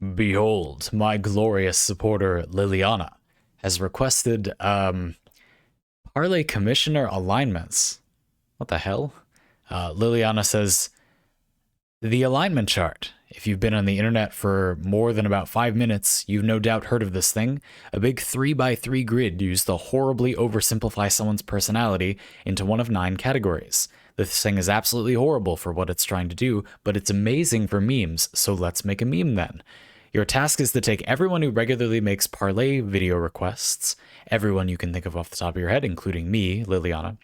Behold, my glorious supporter Liliana has requested Parley Commissioner alignments. What the hell? Liliana says, the alignment chart. If you've been on the internet for more than about 5 minutes, you've no doubt heard of this thing. A big 3x3 grid used to horribly oversimplify someone's personality into one of 9 categories. This thing is absolutely horrible for what it's trying to do, but it's amazing for memes, so let's make a meme then. Your task is to take everyone who regularly makes Parley video requests, everyone you can think of off the top of your head, including me, Liliana,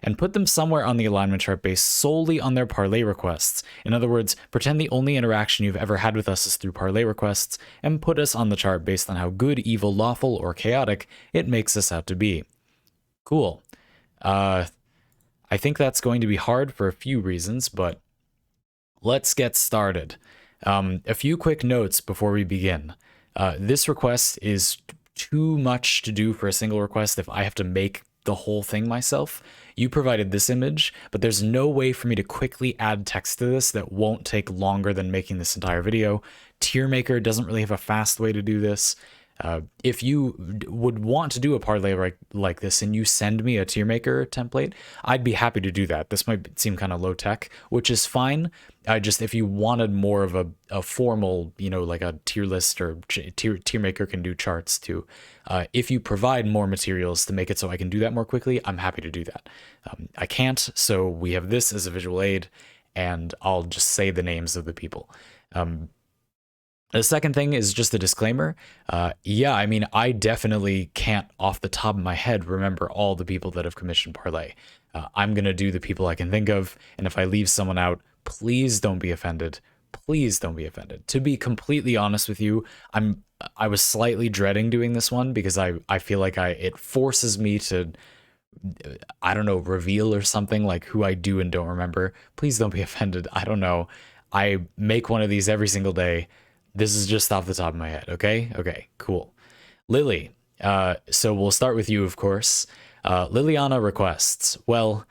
and put them somewhere on the alignment chart based solely on their Parley requests. In other words, pretend the only interaction you've ever had with us is through Parley requests, and put us on the chart based on how good, evil, lawful, or chaotic it makes us out to be. Cool. I think that's going to be hard for a few reasons, but let's get started. A few quick notes before we begin. This request is too much to do for a single request if I have to make the whole thing myself. You provided this image, but there's no way for me to quickly add text to this that won't take longer than making this entire video. Tier Maker doesn't really have a fast way to do this. If you would want to do a parlay like this and you send me a tier maker template, I'd be happy to do that. This might seem kind of low tech, which is fine. If you wanted more of a formal, like a tier list or tier maker can do charts too. If you provide more materials to make it so I can do that more quickly, I'm happy to do that. I can't, so we have this as a visual aid, and I'll just say the names of the people. The second thing is just a disclaimer. I definitely can't off the top of my head remember all the people that have commissioned Parley. I'm going to do the people I can think of, and if I leave someone out, please don't be offended. Please don't be offended. To be completely honest with you, I was slightly dreading doing this one because I feel like it forces me to, I don't know, reveal or something like who I do and don't remember. Please don't be offended. I don't know. I make one of these every single day. This is just off the top of my head, okay? Okay, cool. Lily, so we'll start with you, of course. Liliana requests. Well,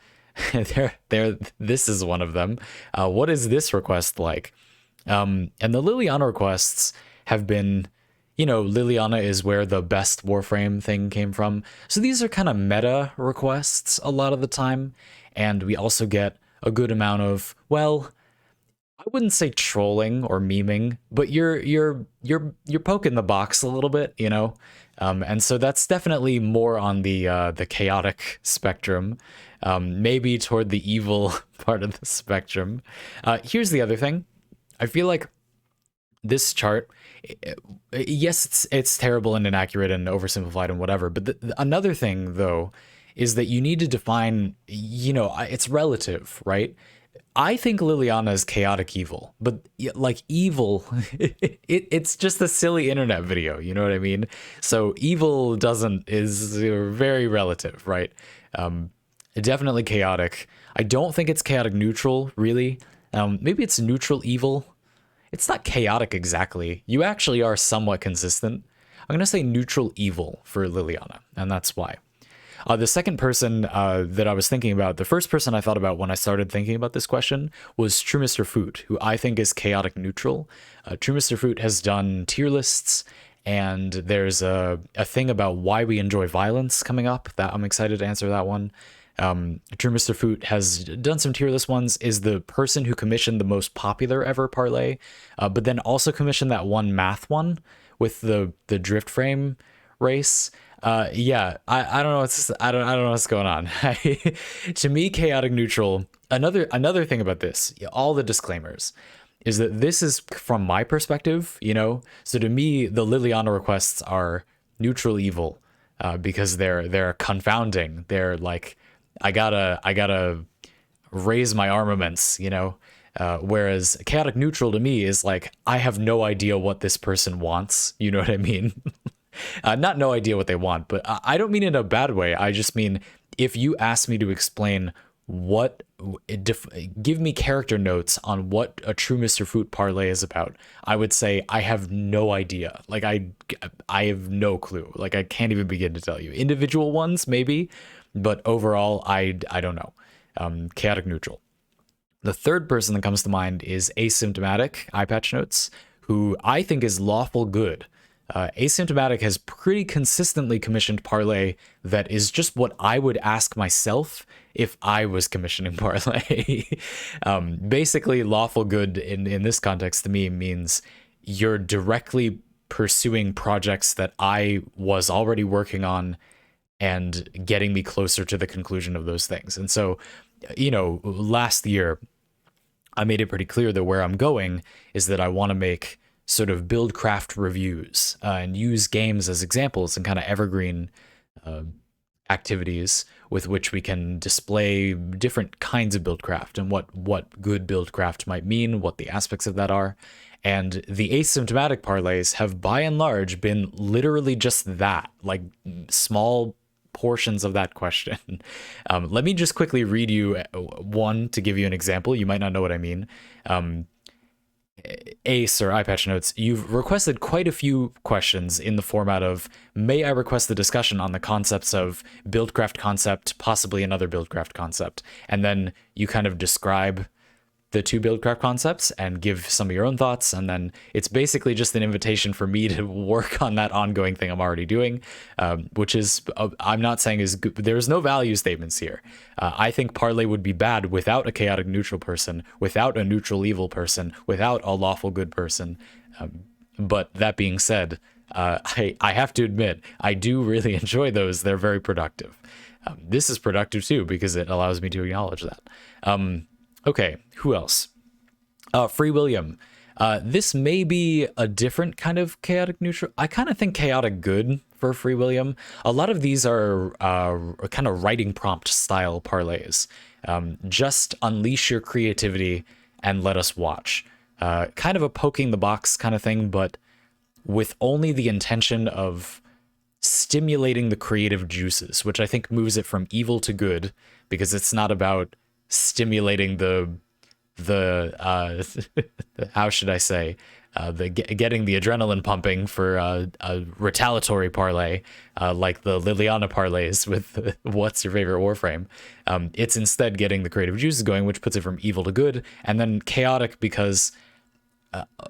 this is one of them. What is this request like? And the Liliana requests have been, Liliana is where the best Warframe thing came from. So these are kind of meta requests a lot of the time. And we also get a good amount of, well, I wouldn't say trolling or memeing, but you're poking the box a little bit, and so that's definitely more on the chaotic spectrum, maybe toward the evil part of the spectrum. Here's the other thing. I feel like this chart, yes, it's terrible and inaccurate and oversimplified and whatever, but another thing though is that you need to define, it's relative, right? I think Liliana is chaotic evil, but like evil, it's just a silly internet video. You know what I mean? So evil is very relative, right? Definitely chaotic. I don't think it's chaotic neutral, really. Maybe it's neutral evil. It's not chaotic exactly. You actually are somewhat consistent. I'm going to say neutral evil for Liliana, and that's why. The second person that I was thinking about, the first person I thought about when I started thinking about this question was True Mr. Foot, who I think is chaotic neutral. True Mr. Foot has done tier lists, and there's a thing about why we enjoy violence coming up that I'm excited to answer that one. True Mr. Foot has done some tier list ones, is the person who commissioned the most popular ever parlay, but then also commissioned that one math one with the drift frame race. I don't know I don't know what's going on. To me, chaotic neutral. Another thing about this, all the disclaimers, is that this is from my perspective, So to me, the Liliana requests are neutral evil, because they're confounding. They're like, I gotta raise my armaments, whereas chaotic neutral to me is like, I have no idea what this person wants. You know what I mean? Not no idea what they want, but I don't mean in a bad way. I just mean if you ask me to explain give me character notes on what a True Mr. Foot parlay is about, I would say I have no idea. Like I have no clue. Like I can't even begin to tell you. Individual ones maybe, but overall I don't know. Chaotic neutral. The third person that comes to mind is Asymptomatic Eye Patch Notes, who I think is lawful good. Asymptomatic has pretty consistently commissioned Parley that is just what I would ask myself if I was commissioning Parley. Basically, lawful good in this context to me means you're directly pursuing projects that I was already working on and getting me closer to the conclusion of those things. And so, last year, I made it pretty clear that where I'm going is that I want to make sort of build craft reviews and use games as examples and kind of evergreen activities with which we can display different kinds of buildcraft and what good buildcraft might mean, what the aspects of that are. And the asymptomatic parlays have by and large been literally just that, like small portions of that question. Let me just quickly read you one to give you an example. You might not know what I mean. Ace or iPatch Notes, you've requested quite a few questions in the format of, may I request the discussion on the concepts of buildcraft concept, possibly another buildcraft concept, and then you kind of describe the two buildcraft concepts and give some of your own thoughts, and then it's basically just an invitation for me to work on that ongoing thing I'm already doing, which is, I'm not saying is good. There's no value statements here. I think Parley would be bad without a chaotic neutral person, without a neutral evil person, without a lawful good person. But that being said, I have to admit, I do really enjoy those. They're very productive. This is productive too, because it allows me to acknowledge that. Okay, who else? Free William. This may be a different kind of chaotic neutral. I kind of think chaotic good for Free William. A lot of these are kind of writing prompt style parlays. Just unleash your creativity and let us watch. Kind of a poking the box kind of thing, but with only the intention of stimulating the creative juices, which I think moves it from evil to good, because it's not about stimulating the how should I say, getting the adrenaline pumping for a retaliatory parlay, like the Liliana parlays with what's your favorite Warframe. It's instead getting the creative juices going, which puts it from evil to good, and then chaotic because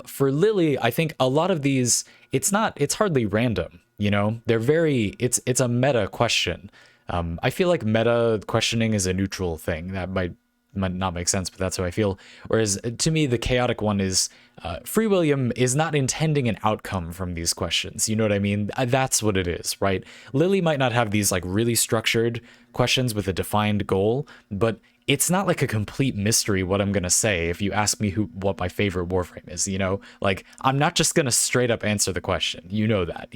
for Lily, I think a lot of these, it's hardly random, they're it's a meta question. I feel like meta questioning is a neutral thing. That might not make sense, but that's how I feel. Whereas to me, the chaotic one is Free William is not intending an outcome from these questions. You know what I mean? That's what it is, right? Lily might not have these like really structured questions with a defined goal, but it's not like a complete mystery what I'm going to say if you ask me what my favorite Warframe is, Like, I'm not just going to straight up answer the question. You know that,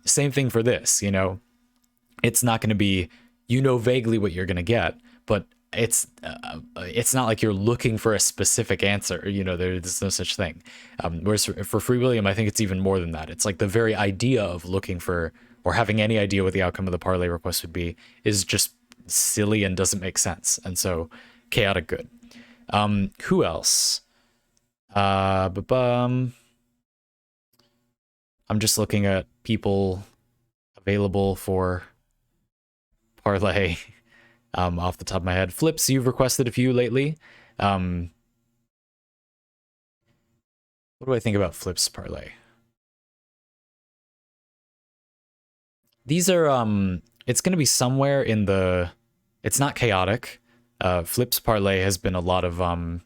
Same thing for this, It's not going to be, vaguely what you're going to get, but it's not like you're looking for a specific answer. There's no such thing. Whereas for Free William, I think it's even more than that. It's like the very idea of looking for or having any idea what the outcome of the parlay request would be is just silly and doesn't make sense. And so chaotic good. Who else? I'm just looking at people available for parlay off the top of my head. Flips, you've requested a few lately. What do I think about Flips parlay? These are it's going to be somewhere in the, it's not chaotic. Flips parlay has been a lot of not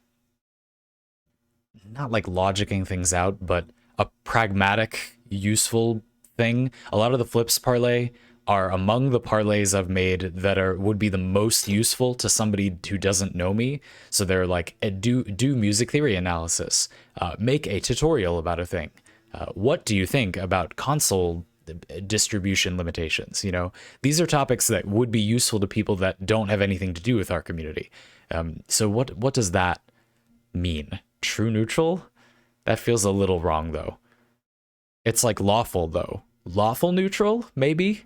like logicking things out, but a pragmatic, useful thing. A lot of the Flips parlay are among the parlays I've made that would be the most useful to somebody who doesn't know me. So they're like, do music theory analysis, make a tutorial about a thing. What do you think about console distribution limitations? These are topics that would be useful to people that don't have anything to do with our community. So what does that mean? True neutral? That feels a little wrong though. It's like lawful though. Lawful neutral, maybe?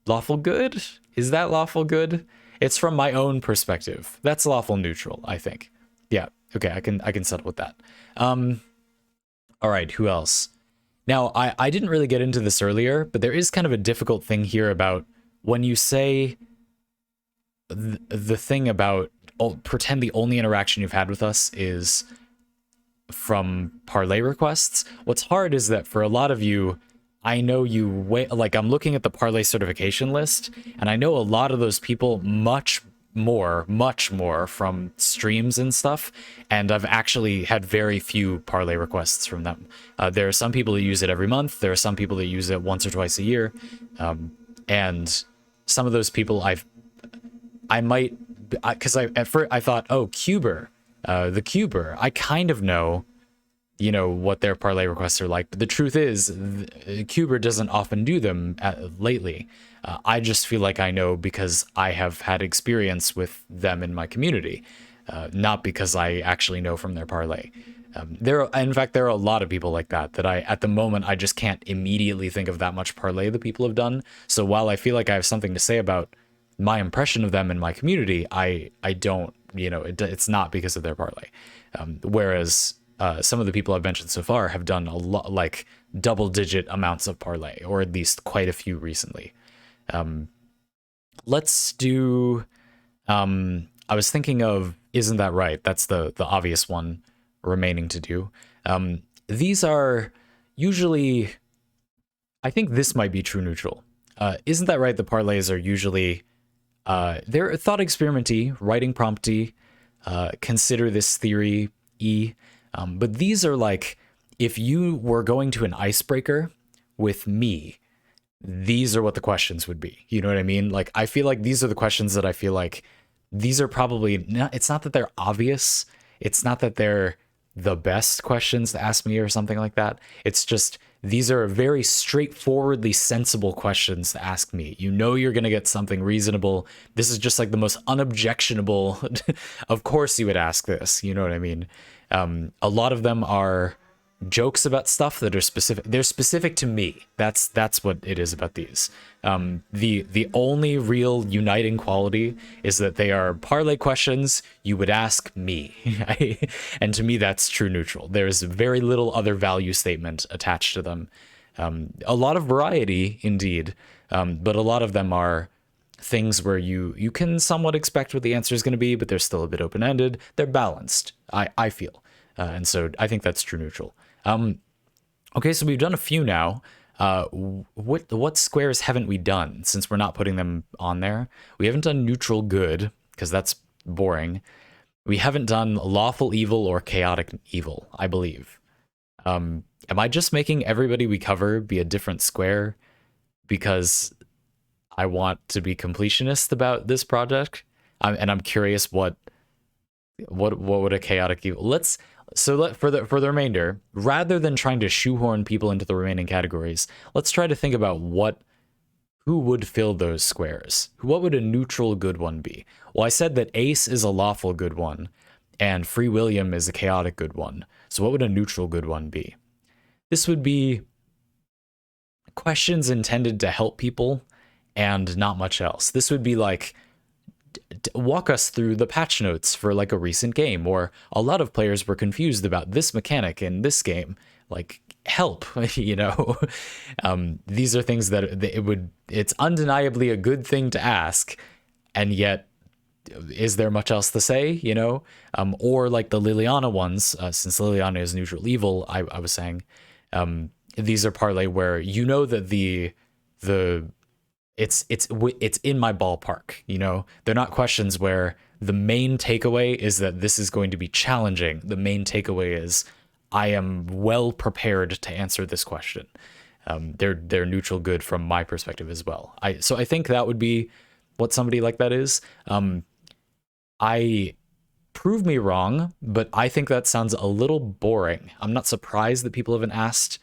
Lawful good? Is that lawful good? It's from my own perspective. That's lawful neutral, I think. Yeah, okay, I can settle with that. All right, who else? Now, I didn't really get into this earlier, but there is kind of a difficult thing here about when you say the thing about pretend the only interaction you've had with us is from parlay requests. What's hard is that for a lot of you, I know you wait, like I'm looking at the parlay certification list, and I know a lot of those people much more from streams and stuff, and I've actually had very few parlay requests from them. There are some people who use it every month. There are some people that use it once or twice a year, and some of those people I might, because at first I thought, oh, Cuber, the Cuber, I kind of know, what their parlay requests are like. But the truth is, Cuber doesn't often do them lately. I just feel like I know because I have had experience with them in my community, not because I actually know from their parlay. In fact, there are a lot of people like that at the moment, I just can't immediately think of that much parlay that people have done. So while I feel like I have something to say about my impression of them in my community, I don't, it's not because of their parlay. Whereas some of the people I've mentioned so far have done a lot, like double-digit amounts of parlay, or at least quite a few recently. Let's do. I was thinking of "Isn't That Right?" That's the obvious one remaining to do. These are usually. I think this might be true neutral. Isn't that right? The parlays are usually they're thought experimenty, writing prompty. Consider this theory E. But these are like, if you were going to an icebreaker with me, these are what the questions would be. You know what I mean? Like, I feel like these are the questions that I feel like these are probably not, it's not that they're obvious. It's not that they're the best questions to ask me or something like that. It's just, these are very straightforwardly sensible questions to ask me. You know you're going to get something reasonable. This is just like the most unobjectionable. Of course you would ask this. You know what I mean? A lot of them are jokes about stuff that are specific. They're specific to me. That's what it is about these. The only real uniting quality is that they are parlay questions you would ask me. And to me, that's true neutral. There's very little other value statement attached to them. A lot of variety, indeed, but a lot of them are things where you can somewhat expect what the answer is going to be, but they're still a bit open-ended. They're balanced, I feel. And so I think that's true neutral. Okay, so we've done a few now. What squares haven't we done, since we're not putting them on there? We haven't done neutral good, because that's boring. We haven't done lawful evil or chaotic evil, I believe. Am I just making everybody we cover be a different square because I want to be completionist about this project? I'm curious what would a chaotic evil. For the remainder, rather than trying to shoehorn people into the remaining categories, let's try to think about who would fill those squares. What would a neutral good one be? Well, I said that Ace is a lawful good one, and Free William is a chaotic good one. So what would a neutral good one be? This would be questions intended to help people and not much else. This would be like, walk us through the patch notes for like a recent game, or a lot of players were confused about this mechanic in this game, like help. These are things that it's undeniably a good thing to ask, and yet is there much else to say, or like the Liliana ones, since Liliana is neutral evil, I was saying, these are parlay where that the it's in my ballpark. They're not questions where the main takeaway is that this is going to be challenging. The main takeaway is I am well prepared to answer this question. They're neutral good from my perspective as well. So I think that would be what somebody like that is. I prove me wrong, but I think that sounds a little boring. I'm not surprised that people haven't asked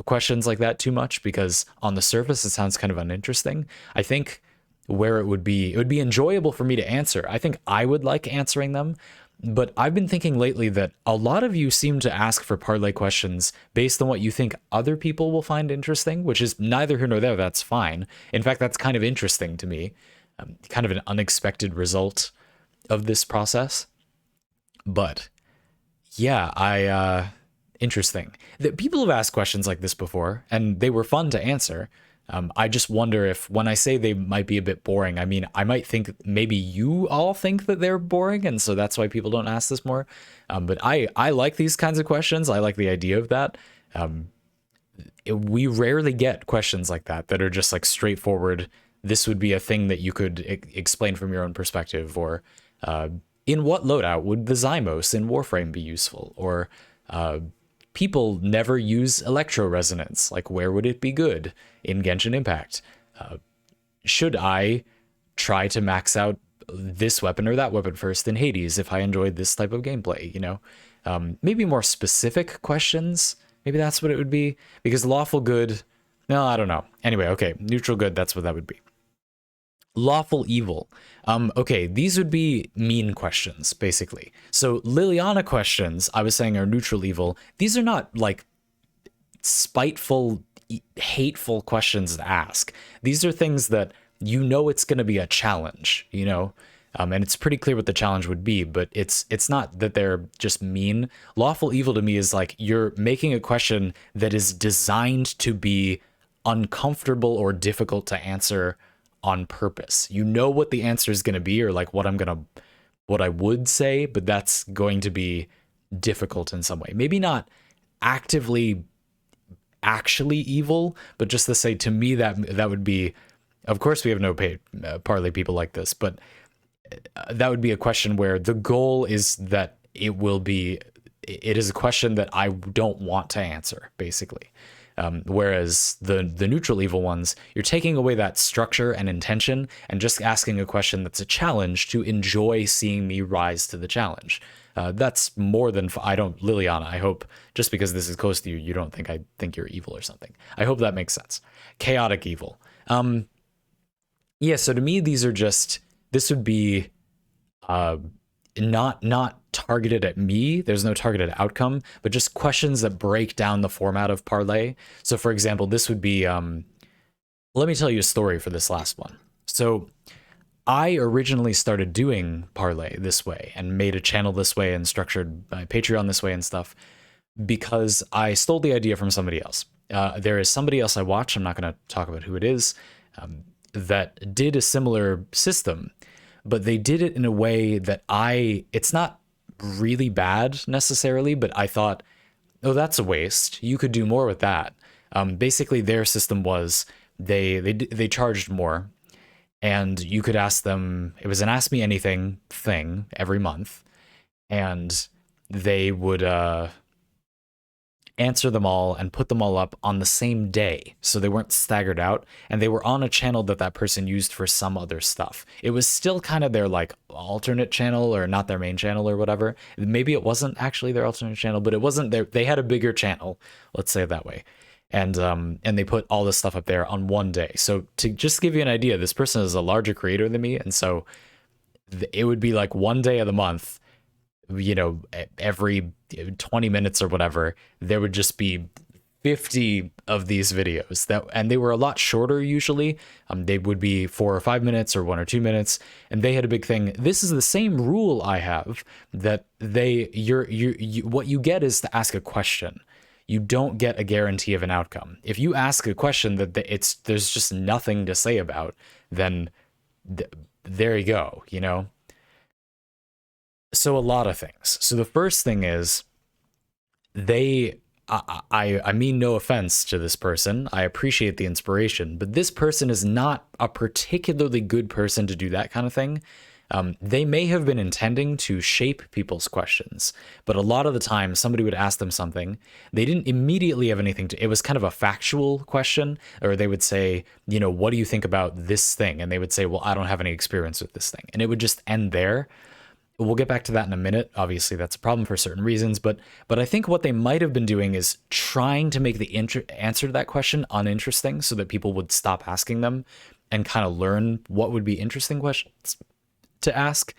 questions like that too much, because on the surface it sounds kind of uninteresting. I think where it would be enjoyable for me to answer. I think I would like answering them, but I've been thinking lately that a lot of you seem to ask for parlay questions based on what you think other people will find interesting, which is neither here nor there. That's fine. In fact, that's kind of interesting to me, kind of an unexpected result of this process. But yeah, interesting. That people have asked questions like this before, and they were fun to answer. I just wonder if when I say they might be a bit boring, I mean, I might think maybe you all think that they're boring, and so that's why people don't ask this more. But I like these kinds of questions. I like the idea of that. We rarely get questions like that are just like straightforward. This would be a thing that you could explain from your own perspective, or in what loadout would the Zymos in Warframe be useful, or people never use electro resonance. Like, where would it be good in Genshin Impact? Should I try to max out this weapon or that weapon first in Hades if I enjoyed this type of gameplay? You know, maybe more specific questions. Maybe that's what it would be, because lawful good. No, I don't know. Anyway, okay, neutral good. That's what that would be. Lawful evil. Okay, these would be mean questions, basically. So Liliana questions, I was saying, are neutral evil. These are not like spiteful, hateful questions to ask. These are things that you know it's going to be a challenge, you know? And it's pretty clear what the challenge would be, but it's not that they're just mean. Lawful evil to me is like you're making a question that is designed to be uncomfortable or difficult to answer on purpose. You know what the answer is going to be, or like what I would say, but that's going to be difficult in some way. Maybe not actively actually evil, but just to say, to me, that would be, of course we have no paid Parley people like this, but that would be a question where the goal is that it is a question that I don't want to answer, basically. Whereas the neutral evil ones, you're taking away that structure and intention and just asking a question that's a challenge to enjoy seeing me rise to the challenge. That's more than I don't, Liliana, I hope, just because this is close to you, you don't think I think you're evil or something. I hope that makes sense. Chaotic evil. Yeah, so to me, these are just, this would be not targeted at me. There's no targeted outcome, but just questions that break down the format of Parley. So for example, this would be, let me tell you a story for this last one. So I originally started doing Parley this way and made a channel this way and structured my Patreon this way and stuff because I stole the idea from somebody else. There is somebody else I watch, I'm not going to talk about who it is, that did a similar system, but they did it in a way that it's not really bad necessarily, but I thought, oh, that's a waste. You could do more with that. Basically, their system was they charged more, and you could ask them. It was an Ask Me Anything thing every month, and they would answer them all and put them all up on the same day, so they weren't staggered out, and they were on a channel that person used for some other stuff. It was still kind of their like alternate channel, or not their main channel or whatever. Maybe it wasn't actually their alternate channel, but it wasn't their, they had a bigger channel, let's say it that way. And they put all this stuff up there on one day. So to just give you an idea, this person is a larger creator than me, and so it would be like one day of the month, you know, every 20 minutes or whatever, there would just be 50 of these videos and they were a lot shorter usually. They would be 4 or 5 minutes or 1 or 2 minutes, and they had a big thing. This is the same rule I have, that what you get is to ask a question. You don't get a guarantee of an outcome. If you ask a question that there's just nothing to say about, then there you go, you know. So a lot of things. So the first thing is I mean no offense to this person. I appreciate the inspiration, but this person is not a particularly good person to do that kind of thing. They may have been intending to shape people's questions, but a lot of the time somebody would ask them something. They didn't immediately have anything to, it was kind of a factual question, or they would say, you know, what do you think about this thing? And they would say, well, I don't have any experience with this thing. And it would just end there. We'll get back to that in a minute. Obviously, that's a problem for certain reasons, but I think what they might have been doing is trying to make the answer to that question uninteresting so that people would stop asking them and kind of learn what would be interesting questions to ask.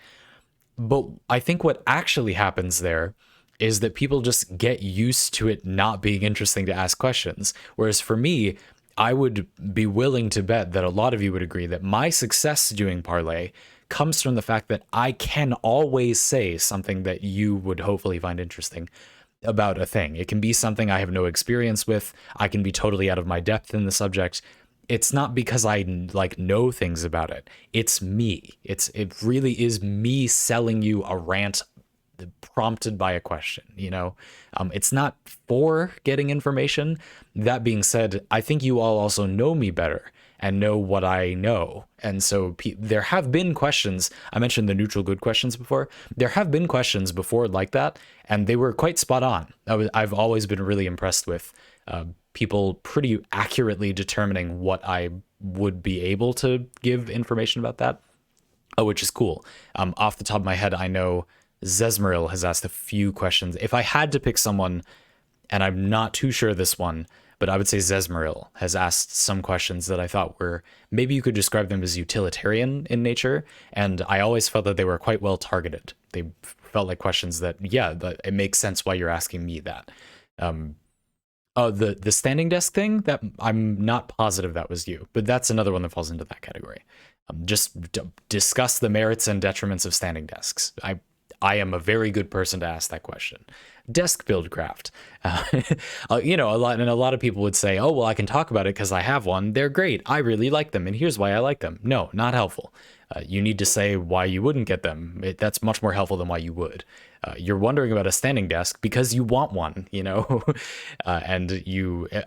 But I think what actually happens there is that people just get used to it not being interesting to ask questions. Whereas for me, I would be willing to bet that a lot of you would agree that my success doing Parley comes from the fact that I can always say something that you would hopefully find interesting about a thing. It can be something I have no experience with. I can be totally out of my depth in the subject. it's not because I like know things about it. It's me. It really is me selling you a rant prompted by a question, you know? It's not for getting information. That being said, I think you all also know me better and know what I know. And so there have been questions. I mentioned the neutral good questions before. There have been questions before like that, and they were quite spot on. I've always been really impressed with people pretty accurately determining what I would be able to give information about that. Oh, which is cool. Off the top of my head, I know Zesmeril has asked a few questions. If I had to pick someone, and I'm not too sure this one, but I would say Zesmeril has asked some questions that I thought were, maybe you could describe them as utilitarian in nature, and I always felt that they were quite well targeted. They felt like questions that, yeah, it makes sense why you're asking me that. Oh, the standing desk thing, that I'm not positive that was you, but that's another one that falls into that category. Just discuss the merits and detriments of standing desks. I am a very good person to ask that question. Desk Buildcraft, you know, a lot of people would say, oh, well, I can talk about it because I have one. They're great. I really like them, and here's why I like them. No, not helpful. You need to say why you wouldn't get them. That's much more helpful than why you would. You're wondering about a standing desk because you want one, you know, and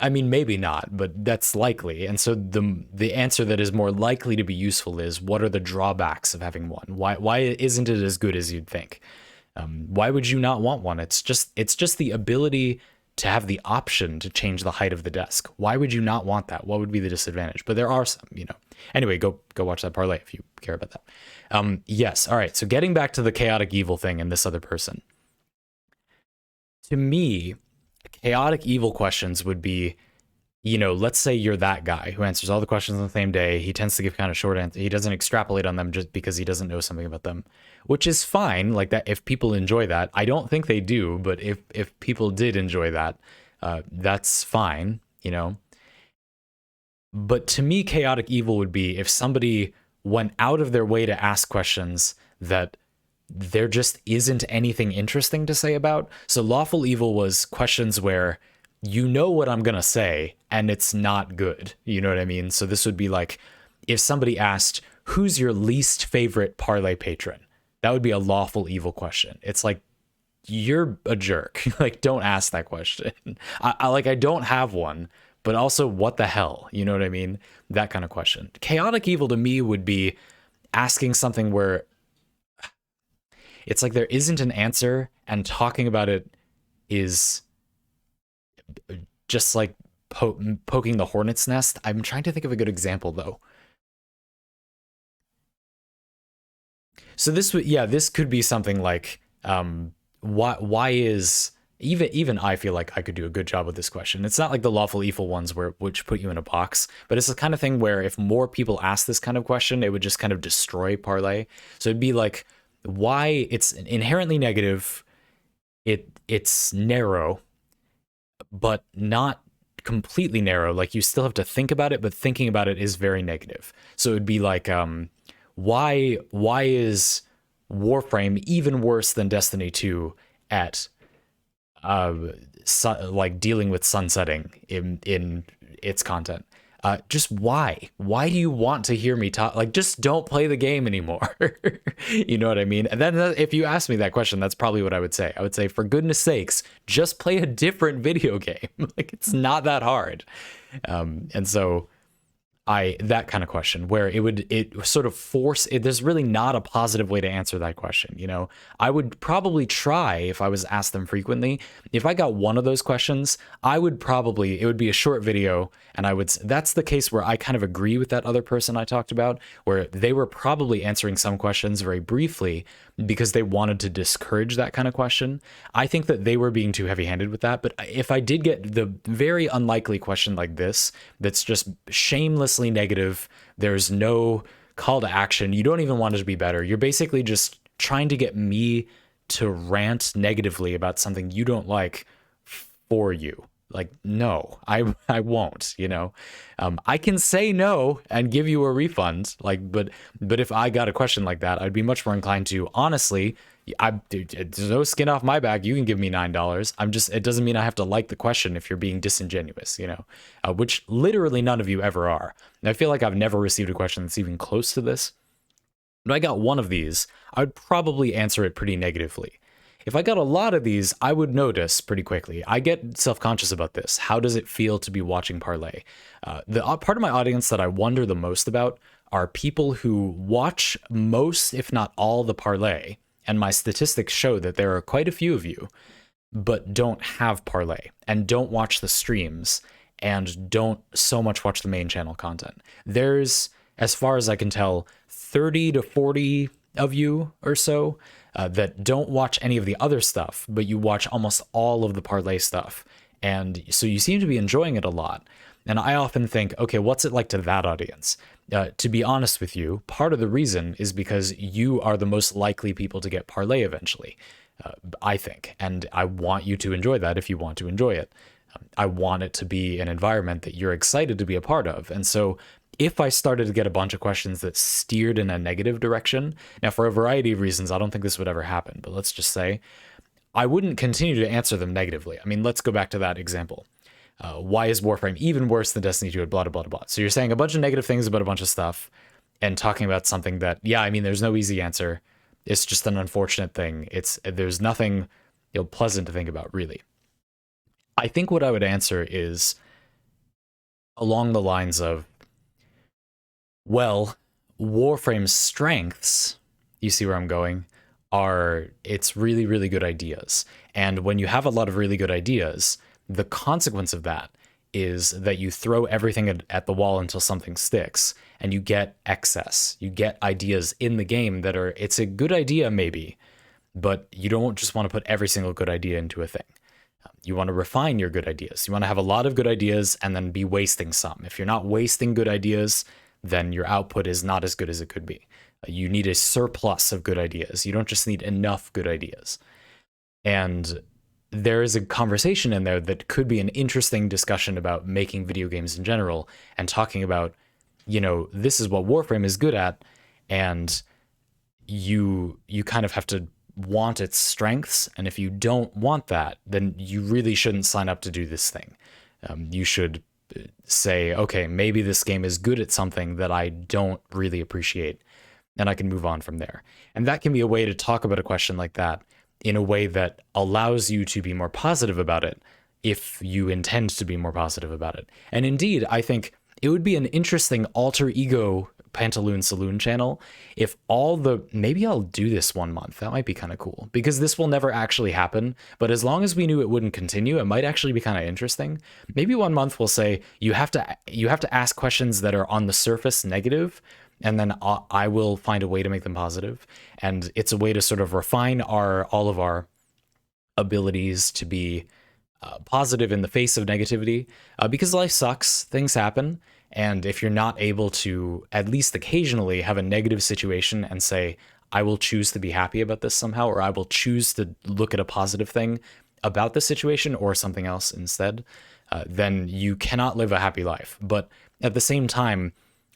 I mean, maybe not, but that's likely. And so the answer that is more likely to be useful is, what are the drawbacks of having one? Why isn't it as good as you'd think? Why would you not want one? It's just the ability to have the option to change the height of the desk. Why would you not want that? What would be the disadvantage? But there are some, you know. Anyway, go watch that parlay if you care about that. Yes. All right. So getting back to the chaotic evil thing and this other person. To me, chaotic evil questions would be, you know, let's say you're that guy who answers all the questions on the same day. He tends to give kind of short answers. He doesn't extrapolate on them just because he doesn't know something about them, which is fine. Like that, if people enjoy that, I don't think they do, but if people did enjoy that, that's fine, you know. But to me, chaotic evil would be if somebody went out of their way to ask questions that there just isn't anything interesting to say about. So lawful evil was questions where you know what I'm going to say and it's not good. You know what I mean? So this would be like if somebody asked, who's your least favorite parlay patron? That would be a lawful evil question. It's like, you're a jerk. Like, don't ask that question. I don't have one, but also what the hell? You know what I mean? That kind of question. Chaotic evil to me would be asking something where it's like there isn't an answer and talking about it is just like poking the hornet's nest. I'm trying to think of a good example though. So this could be something like, why is even I feel like I could do a good job with this question. It's not like the lawful evil ones which put you in a box, but it's the kind of thing where if more people ask this kind of question, it would just kind of destroy parlay. So it'd be like, why it's inherently negative, it's narrow, but not completely narrow. Like you still have to think about it, but thinking about it is very negative. So it'd be like, why is Warframe even worse than Destiny 2 at like dealing with sunsetting in its content? Just why? Why do you want to hear me talk? Like, just don't play the game anymore. You know what I mean? And then if you ask me that question, that's probably what I would say. I would say, for goodness sakes, just play a different video game. Like, it's not that hard. And so that kind of question where it sort of force it. There's really not a positive way to answer that question. You know, I would probably try, if I was asked them frequently, if I got one of those questions, it would be a short video. And that's the case where I kind of agree with that other person I talked about, where they were probably answering some questions very briefly because they wanted to discourage that kind of question. I think that they were being too heavy-handed with that. But if I did get the very unlikely question like this, that's just shamelessly negative, there's no call to action, you don't even want it to be better, you're basically just trying to get me to rant negatively about something you don't like for you. Like, no, I won't, you know. I can say no and give you a refund, like, but if I got a question like that, I'd be much more inclined to honestly Dude, there's no skin off my back. You can give me $9. It doesn't mean I have to like the question if you're being disingenuous, which literally none of you ever are. And I feel like I've never received a question that's even close to this. But I got one of these, I would probably answer it pretty negatively. If I got a lot of these, I would notice pretty quickly. I get self-conscious about this. How does it feel to be watching Parley? The part of my audience that I wonder the most about are people who watch most, if not all, the Parley. And my statistics show that there are quite a few of you, but don't have Parley and don't watch the streams and don't so much watch the main channel content. There's, as far as I can tell, 30 to 40 of you or so that don't watch any of the other stuff, but you watch almost all of the Parley stuff. And so you seem to be enjoying it a lot. And I often think, okay, what's it like to that audience? To be honest with you, part of the reason is because you are the most likely people to get Parley eventually, I think. And I want you to enjoy that if you want to enjoy it. I want it to be an environment that you're excited to be a part of. And so if I started to get a bunch of questions that steered in a negative direction, now for a variety of reasons, I don't think this would ever happen, but let's just say I wouldn't continue to answer them negatively. I mean, let's go back to that example. Why is Warframe even worse than Destiny 2 at blah, blah, blah, blah. So you're saying a bunch of negative things about a bunch of stuff and talking about something that, yeah, I mean, there's no easy answer. It's just an unfortunate thing. There's nothing pleasant to think about, really. I think what I would answer is along the lines of, well, Warframe's strengths, you see where I'm going, are it's really, really good ideas. And when you have a lot of really good ideas, the consequence of that is that you throw everything at the wall until something sticks and you get excess. You get ideas in the game that it's a good idea maybe, but you don't just want to put every single good idea into a thing. You want to refine your good ideas. You want to have a lot of good ideas and then be wasting some. If you're not wasting good ideas, then your output is not as good as it could be. You need a surplus of good ideas. You don't just need enough good ideas. And there is a conversation in there that could be an interesting discussion about making video games in general and talking about, this is what Warframe is good at, and you kind of have to want its strengths. And if you don't want that, then you really shouldn't sign up to do this thing. You should say, okay, maybe this game is good at something that I don't really appreciate, and I can move on from there. And that can be a way to talk about a question like that in a way that allows you to be more positive about it if you intend to be more positive about it. And indeed, I think it would be an interesting alter ego Pantaloon Saloon channel if maybe I'll do this 1 month. That might be kind of cool, because this will never actually happen, but as long as we knew it wouldn't continue, it might actually be kind of interesting. Maybe 1 month we'll say you have to ask questions that are on the surface negative, and then I will find a way to make them positive. And it's a way to sort of refine all of our abilities to be positive in the face of negativity, because life sucks, things happen. And if you're not able to at least occasionally have a negative situation and say, I will choose to be happy about this somehow, or I will choose to look at a positive thing about the situation or something else instead, then you cannot live a happy life. But at the same time,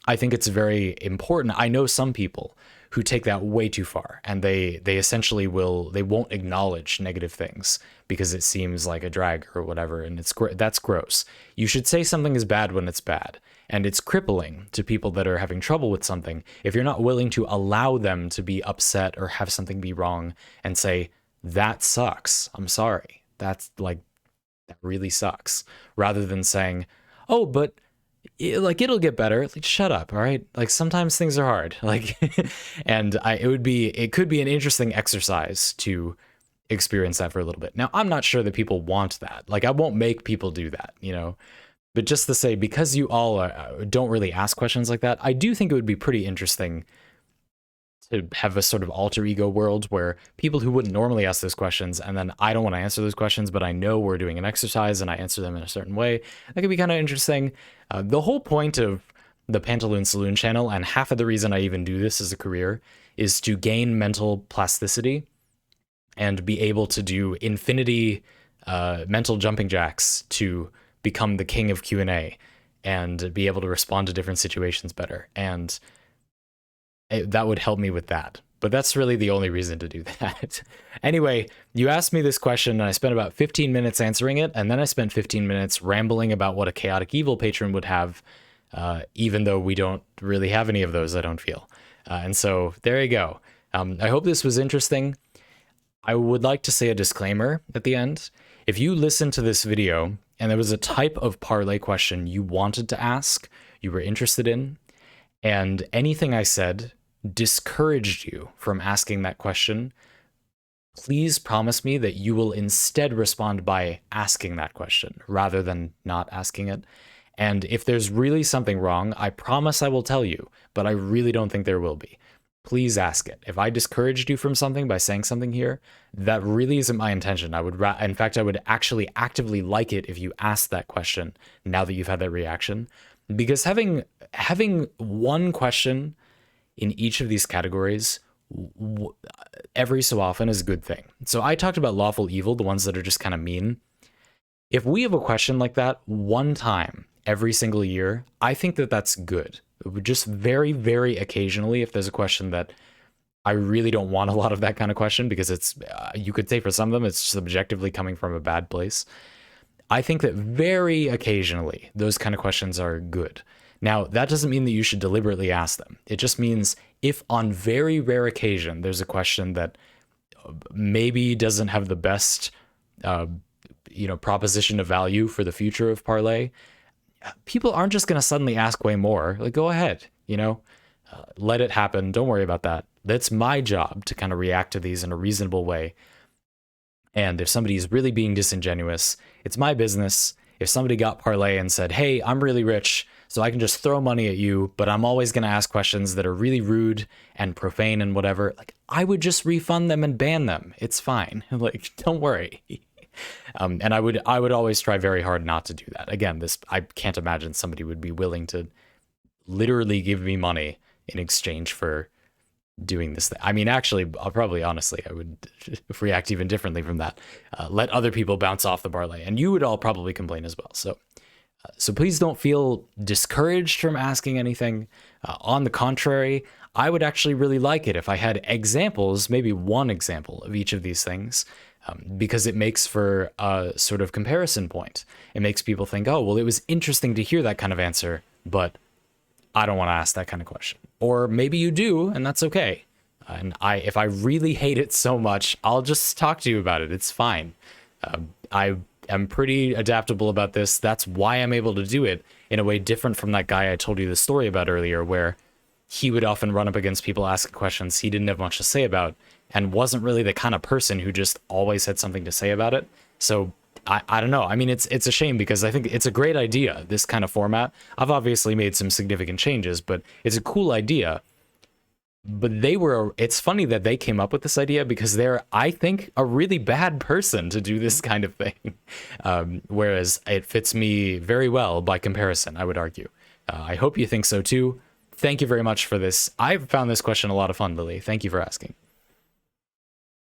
I think it's very important. I know some people who take that way too far, and they essentially won't acknowledge negative things because it seems like a drag or whatever, and that's gross. You should say something is bad when it's bad, and it's crippling to people that are having trouble with something if you're not willing to allow them to be upset or have something be wrong and say, that sucks, I'm sorry, that really sucks, rather than saying, oh, but it'll get better. Like, shut up, all right? Like, sometimes things are hard. Like, and it could be an interesting exercise to experience that for a little bit. Now, I'm not sure that people want that. Like, I won't make people do that, But just to say, because you all don't really ask questions like that, I do think it would be pretty interesting to have a sort of alter ego world where people who wouldn't normally ask those questions, and then I don't want to answer those questions, but I know we're doing an exercise and I answer them in a certain way. That could be kind of interesting. The whole point of the Pantaloon Saloon channel, and half of the reason I even do this as a career, is to gain mental plasticity and be able to do infinity mental jumping jacks to become the king of Q&A and be able to respond to different situations better. And that would help me with that. but that's really the only reason to do that. Anyway, you asked me this question, and I spent about 15 minutes answering it, and then I spent 15 minutes rambling about what a chaotic evil patron would have, even though we don't really have any of those, I don't feel. And so there you go. I hope this was interesting. I would like to say a disclaimer at the end. If you listen to this video and there was a type of parlay question you wanted to ask, you were interested in, and anything I said discouraged you from asking that question, please promise me that you will instead respond by asking that question rather than not asking it. And if there's really something wrong, I promise I will tell you, but I really don't think there will be. Please ask it. If I discouraged you from something by saying something here, that really isn't my intention. In fact, I would actually actively like it if you asked that question now that you've had that reaction, because having one question in each of these categories every so often is a good thing. So I talked about lawful evil, the ones that are just kind of mean. If we have a question like that one time every single year, I think that that's good. Just very, very occasionally, if there's a question that I really don't want a lot of that kind of question, because it's, you could say for some of them, it's subjectively coming from a bad place. I think that very occasionally, those kind of questions are good. Now, that doesn't mean that you should deliberately ask them. It just means if on very rare occasion, there's a question that maybe doesn't have the best, proposition of value for the future of Parley, people aren't just going to suddenly ask way more. Like, go ahead, let it happen. Don't worry about that. That's my job to kind of react to these in a reasonable way. And if somebody's really being disingenuous, it's my business. If somebody got Parley and said, hey, I'm really rich, so I can just throw money at you, but I'm always going to ask questions that are really rude and profane and whatever, like, I would just refund them and ban them. It's fine. Like, don't worry. And I would always try very hard not to do that. Again, I can't imagine somebody would be willing to literally give me money in exchange for doing this thing. I mean, actually, honestly, I would react even differently from that. Let other people bounce off the Parley, and you would all probably complain as well. So please don't feel discouraged from asking anything. On the contrary, I would actually really like it if I had examples, maybe one example of each of these things, because it makes for a sort of comparison point. It makes people think, oh, well, it was interesting to hear that kind of answer, but I don't want to ask that kind of question. Or maybe you do, and that's okay. And if I really hate it so much, I'll just talk to you about it. It's fine. I'm pretty adaptable about this. That's why I'm able to do it in a way different from that guy I told you the story about earlier, where he would often run up against people asking questions he didn't have much to say about and wasn't really the kind of person who just always had something to say about it. So I don't know. I mean, it's a shame, because I think it's a great idea, this kind of format. I've obviously made some significant changes, but it's a cool idea. But it's funny that they came up with this idea, because they're, I think, a really bad person to do this kind of thing. Whereas it fits me very well by comparison, I would argue. I hope you think so too. Thank you very much for this. I've found this question a lot of fun, Lily. Thank you for asking.